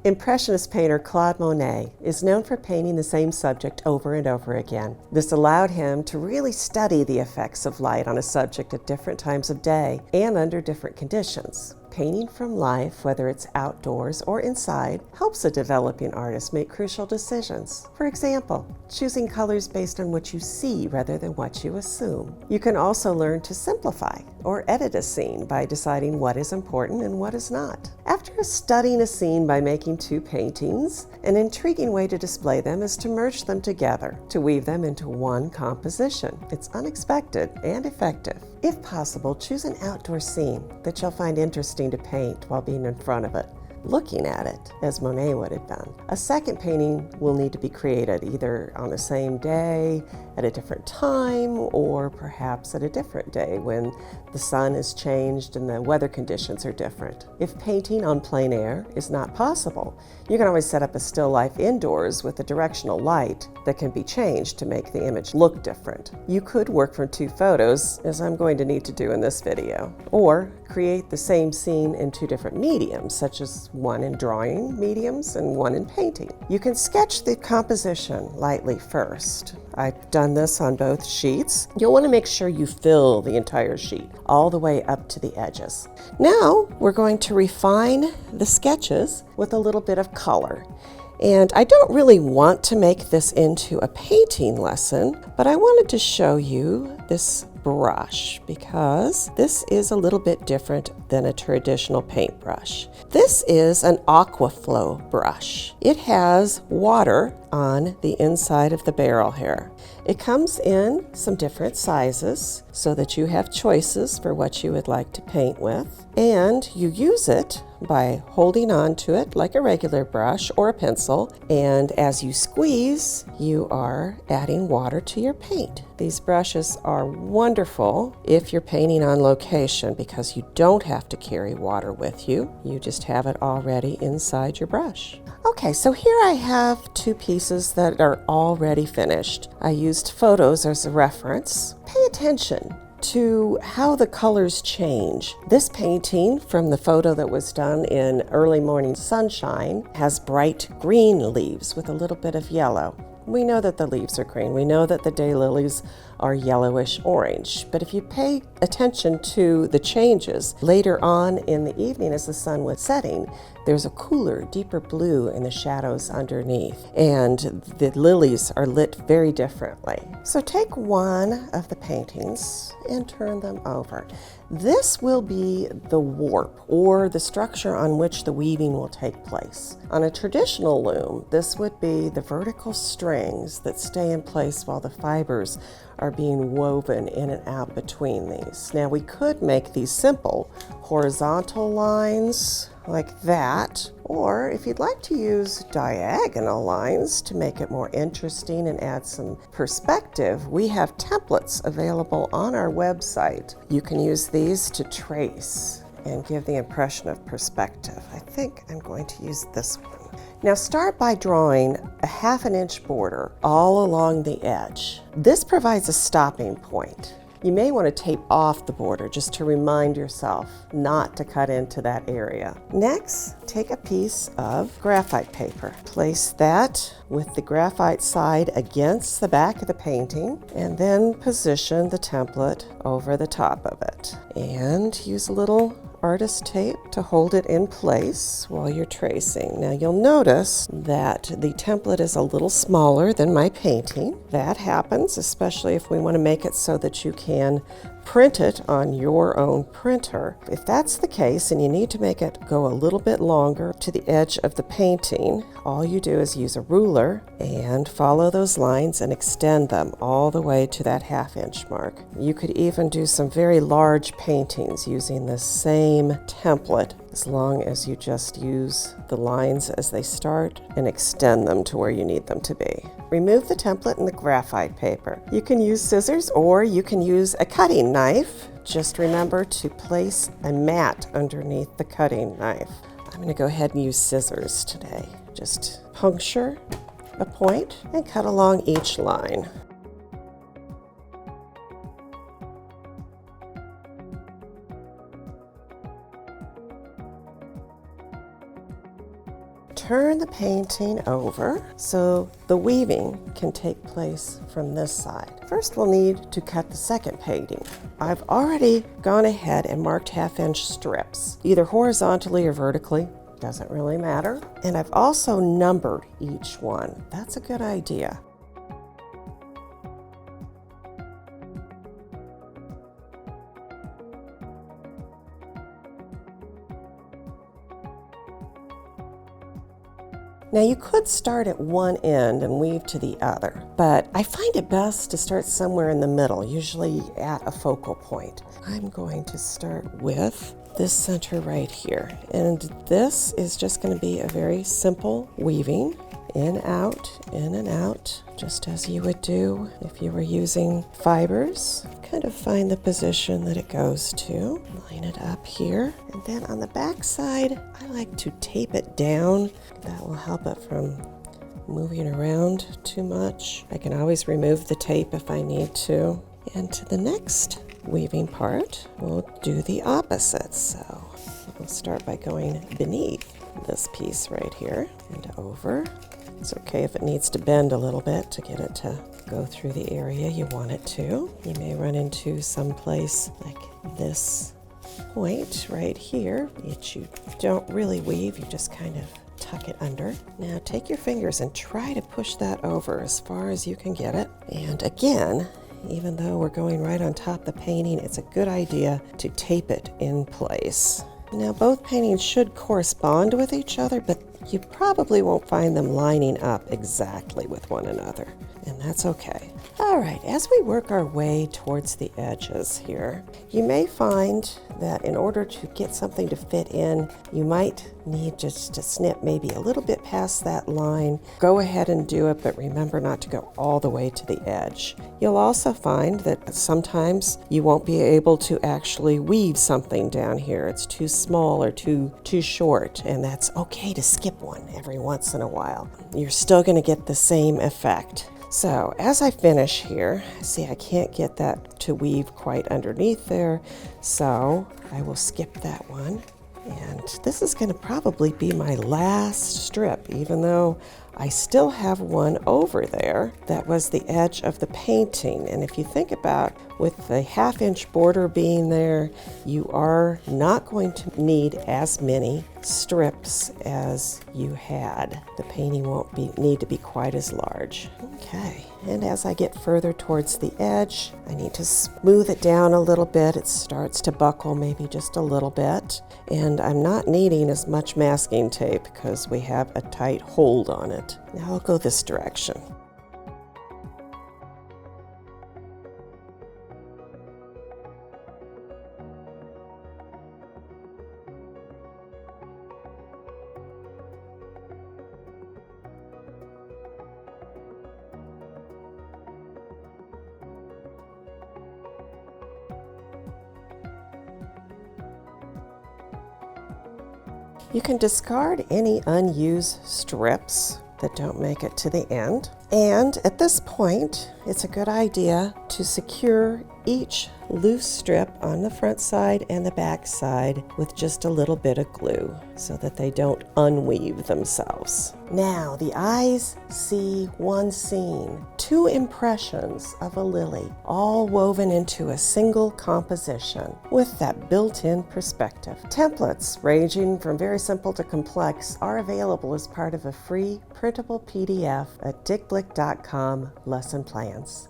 Impressionist painter Claude Monet is known for painting the same subject over and over again. This allowed him to really study the effects of light on a subject at different times of day and under different conditions. Painting from life, whether it's outdoors or inside, helps a developing artist make crucial decisions. For example, choosing colors based on what you see rather than what you assume. You can also learn to simplify or edit a scene by deciding what is important and what is not. After studying a scene by making two paintings, an intriguing way to display them is to merge them together, to weave them into one composition. It's unexpected and effective. If possible, choose an outdoor scene that you'll find interesting to paint while being in front of it, looking at it, as Monet would have done. A second painting will need to be created either on the same day, at a different time, or perhaps at a different day when the sun has changed and the weather conditions are different. If painting on plein air is not possible, you can always set up a still life indoors with a directional light that can be changed to make the image look different. You could work from two photos, as I'm going to need to do in this video, or create the same scene in two different mediums, such as one in drawing mediums and one in painting. You can sketch the composition lightly first. I've done this on both sheets. You'll want to make sure you fill the entire sheet all the way up to the edges. Now we're going to refine the sketches with a little bit of color. And I don't really want to make this into a painting lesson, but I wanted to show you this brush because this is a little bit different than a traditional paintbrush. This is an Aquaflow brush. It has water on the inside of the barrel here. It comes in some different sizes so that you have choices for what you would like to paint with, and you use it by holding on to it like a regular brush or a pencil, and as you squeeze, you are adding water to your paint. These brushes are wonderful if you're painting on location because you don't have to carry water with you. You just have it already inside your brush. Okay, so here I have two pieces that are already finished. I used photos as a reference. Pay attention to how the colors change. This painting from the photo that was done in early morning sunshine has bright green leaves with a little bit of yellow. We know that the leaves are green. We know that the daylilies are yellowish orange. But if you pay attention to the changes later on in the evening as the sun was setting, there's a cooler, deeper blue in the shadows underneath. And the lilies are lit very differently. So take one of the paintings and turn them over. This will be the warp, or the structure on which the weaving will take place. On a traditional loom, this would be the vertical strings that stay in place while the fibers are being woven in and out between these. Now we could make these simple horizontal lines like that, or if you'd like to use diagonal lines to make it more interesting and add some perspective, we have templates available on our website. You can use these to trace and give the impression of perspective. I think I'm going to use this one. Now start by drawing a 1/2 inch border all along the edge. This provides a stopping point. You may want to tape off the border just to remind yourself not to cut into that area. Next, take a piece of graphite paper. Place that with the graphite side against the back of the painting, and then position the template over the top of it. And use a little artist tape to hold it in place while you're tracing. Now you'll notice that the template is a little smaller than my painting. That happens, especially if we want to make it so that you can print it on your own printer. If that's the case and you need to make it go a little bit longer to the edge of the painting, all you do is use a ruler and follow those lines and extend them all the way to that 1/2 inch mark. You could even do some very large paintings using the same template, as long as you just use the lines as they start and extend them to where you need them to be. Remove the template and the graphite paper. You can use scissors or you can use a cutting knife. Just remember to place a mat underneath the cutting knife. I'm going to go ahead and use scissors today. Just puncture a point and cut along each line. turn the painting over so the weaving can take place from this side. First, we'll need to cut the second painting. I've already gone ahead and marked 1/2-inch strips, either horizontally or vertically, doesn't really matter. And I've also numbered each one. That's a good idea. Now you could start at one end and weave to the other, but I find it best to start somewhere in the middle, usually at a focal point. I'm going to start with this center right here, and this is just going to be a very simple weaving, in and out, just as you would do if you were using fibers. Kind of find the position that it goes to, line it up here, and then on the back side I like to tape it down. That will help it from moving around too much. I can always remove the tape if I need to. And to the next weaving part, we'll do the opposite. So we'll start by going beneath this piece right here and over. It's okay if it needs to bend a little bit to get it to go through the area you want it to. You may run into some place like this point right here, which you don't really weave, you just kind of tuck it under. Now take your fingers and try to push that over as far as you can get it. And again, even though we're going right on top of the painting, it's a good idea to tape it in place. Now both paintings should correspond with each other, but you probably won't find them lining up exactly with one another, and that's okay. All right, as we work our way towards the edges here, you may find that in order to get something to fit in, you might need just to snip maybe a little bit past that line. Go ahead and do it, but remember not to go all the way to the edge. You'll also find that sometimes you won't be able to actually weave something down here. It's too small or too short, and that's okay to skip one every once in a while. You're still going to get the same effect. So as I finish here, see, I can't get that to weave quite underneath there, so I will skip that one. And this is going to probably be my last strip, even though I still have one over there that was the edge of the painting. And if you think about with the 1/2-inch border being there, you are not going to need as many strips as you had. The painting won't need to be quite as large. Okay, and as I get further towards the edge, I need to smooth it down a little bit. It starts to buckle maybe just a little bit. And I'm not needing as much masking tape because we have a tight hold on it. Now I'll go this direction. You can discard any unused strips that don't make it to the end. And at this point, it's a good idea to secure each loose strip on the front side and the back side with just a little bit of glue so that they don't unweave themselves. Now the eyes see one scene, 2 impressions of a lily, all woven into a single composition with that built-in perspective. Templates ranging from very simple to complex are available as part of a free printable PDF at dickblick.com lesson plans.